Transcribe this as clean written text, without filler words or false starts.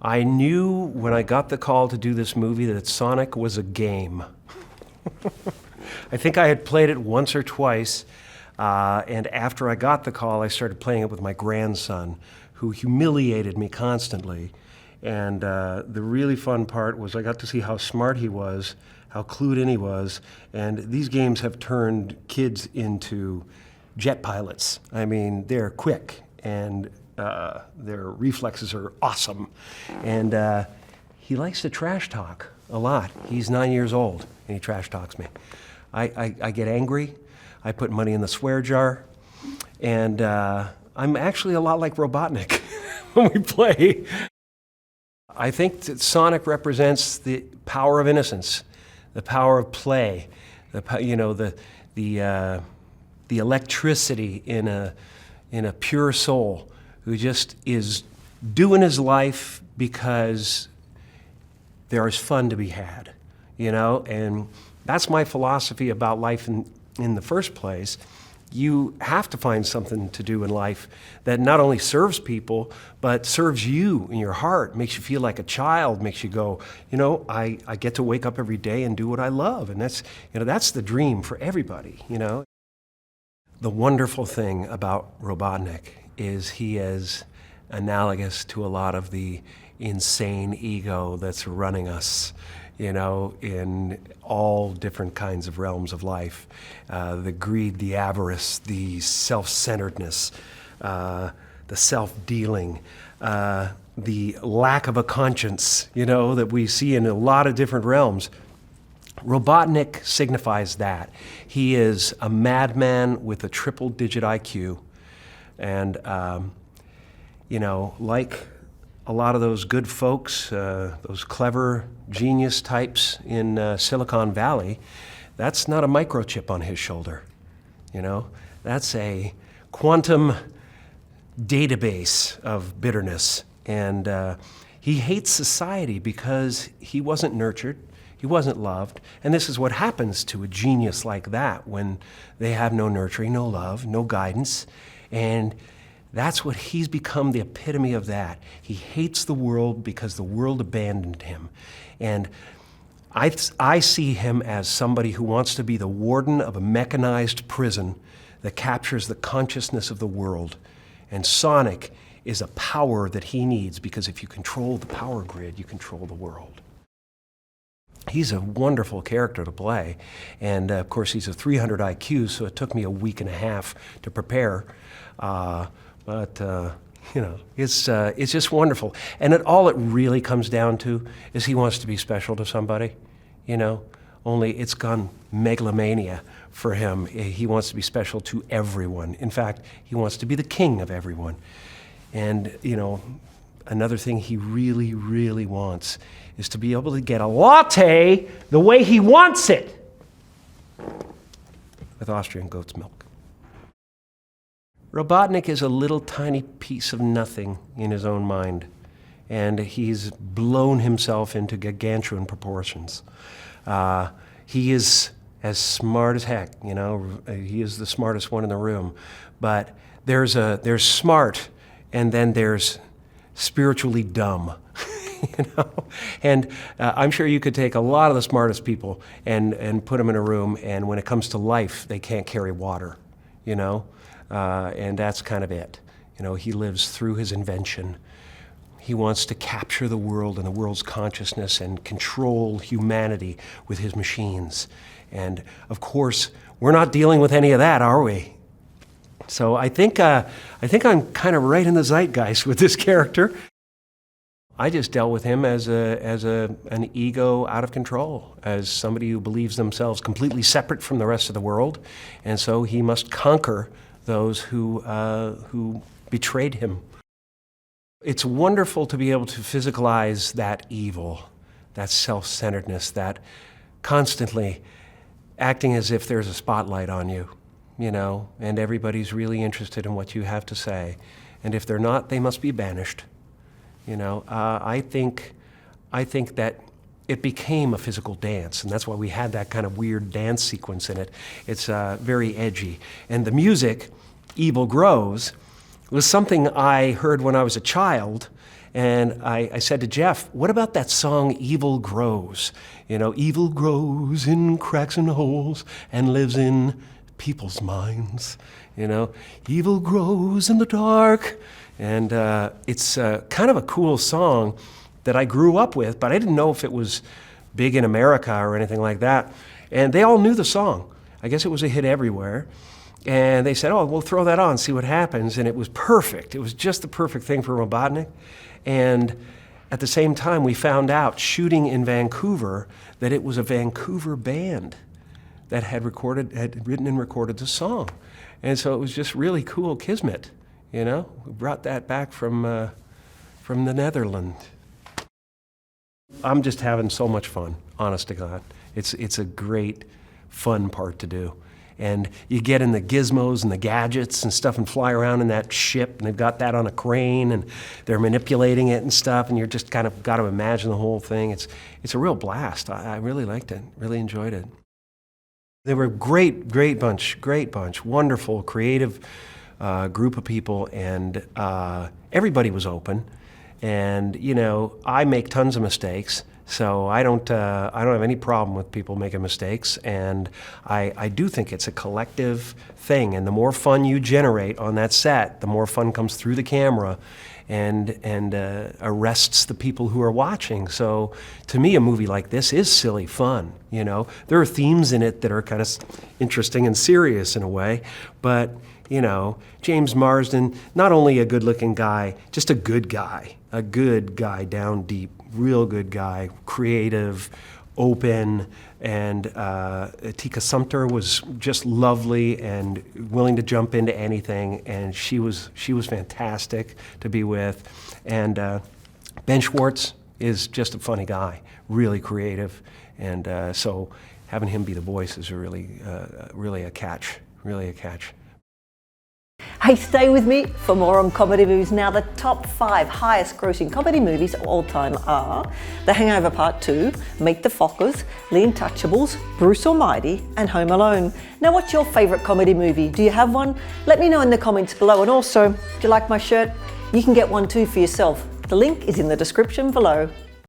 I knew when I got the call to do this movie that Sonic was a game. I think I had played it once or twice, and after I got the call, I started playing it with my grandson, who humiliated me constantly. And the really fun part was I got to see how smart he was, how clued in he was, and these games have turned kids into jet pilots. I mean, they're quick, and their reflexes are awesome. And he likes to trash talk a lot. He's 9 years old, and he trash talks me. I get angry, I put money in the swear jar, and I'm actually a lot like Robotnik when we play. I think that Sonic represents the power of innocence, the power of play, the electricity in a pure soul who just is doing his life because there is fun to be had, and that's my philosophy about life in the first place. You have to find something to do in life that not only serves people, but serves you in your heart, makes you feel like a child, makes you go, I get to wake up every day and do what I love. And that's the dream for everybody, The wonderful thing about Robotnik is he is analogous to a lot of the insane ego that's running us, in all different kinds of realms of life. The greed, the avarice, the self-centeredness, the self-dealing, the lack of a conscience, that we see in a lot of different realms. Robotnik signifies that. He is a madman with a triple-digit IQ. And, like a lot of those good folks, those clever genius types in Silicon Valley, that's not a microchip on his shoulder. That's a quantum database of bitterness. And he hates society because he wasn't nurtured, he wasn't loved. And this is what happens to a genius like that when they have no nurturing, no love, no guidance. And that's what he's become, the epitome of that. He hates the world because the world abandoned him. And I see him as somebody who wants to be the warden of a mechanized prison that captures the consciousness of the world. And Sonic is a power that he needs, because if you control the power grid, you control the world. He's a wonderful character to play. And of course, he's a 300 IQ, so it took me a week and a half to prepare. But it's just wonderful. And all it really comes down to is he wants to be special to somebody, only it's gone megalomania for him. He wants to be special to everyone. In fact, he wants to be the king of everyone. And, another thing he really, really wants is to be able to get a latte the way he wants it, with Austrian goat's milk. Robotnik is a little tiny piece of nothing in his own mind, and he's blown himself into gargantuan proportions. He is as smart as heck, he is the smartest one in the room, but there's smart, and then there's spiritually dumb. And I'm sure you could take a lot of the smartest people and put them in a room, and when it comes to life, they can't carry water, and that's kind of it. He lives through his invention. He wants to capture the world and the world's consciousness and control humanity with his machines. And of course, we're not dealing with any of that, are we? So I think I'm kind of right in the zeitgeist with this character. I just dealt with him as an ego out of control, as somebody who believes themselves completely separate from the rest of the world, and so he must conquer those who betrayed him. It's wonderful to be able to physicalize that evil, that self-centeredness, that constantly acting as if there's a spotlight on you, and everybody's really interested in what you have to say. And if they're not, they must be banished. I think that it became a physical dance, and that's why we had that kind of weird dance sequence in it. It's very edgy. And the music, Evil Grows, was something I heard when I was a child, And I said to Jeff, what about that song, Evil Grows? Evil grows in cracks and holes and lives in people's minds. Evil grows in the dark. And it's kind of a cool song that I grew up with, but I didn't know if it was big in America or anything like that. And they all knew the song. I guess it was a hit everywhere. And they said, oh, we'll throw that on, see what happens. And it was perfect. It was just the perfect thing for Robotnik. And at the same time, we found out, shooting in Vancouver, that it was a Vancouver band that had written and recorded the song. And so it was just really cool kismet, We brought that back from the Netherlands. I'm just having so much fun, honest to God. It's a great, fun part to do. And you get in the gizmos and the gadgets and stuff and fly around in that ship, and they've got that on a crane, and they're manipulating it and stuff, and you're just kind of got to imagine the whole thing. It's a real blast. I really liked it, really enjoyed it. They were a great bunch, wonderful, creative group of people, and everybody was open. And I make tons of mistakes, so I don't have any problem with people making mistakes. And I do think it's a collective thing. And the more fun you generate on that set, the more fun comes through the camera, and arrests the people who are watching. So to me, a movie like this is silly fun. There are themes in it that are kind of interesting and serious in a way, but James Marsden, not only a good-looking guy, just a good guy down deep, real good guy, creative, open, and Tika Sumpter was just lovely and willing to jump into anything, and she was fantastic to be with. And Ben Schwartz is just a funny guy, really creative, and so having him be the voice is really a catch, really a catch. Hey, stay with me for more on comedy movies. Now, the top 5 highest grossing comedy movies of all time are The Hangover Part 2, Meet the Fockers, The Untouchables, Bruce Almighty, and Home Alone. Now, what's your favourite comedy movie? Do you have one? Let me know in the comments below. And also, do you like my shirt? You can get one too for yourself. The link is in the description below.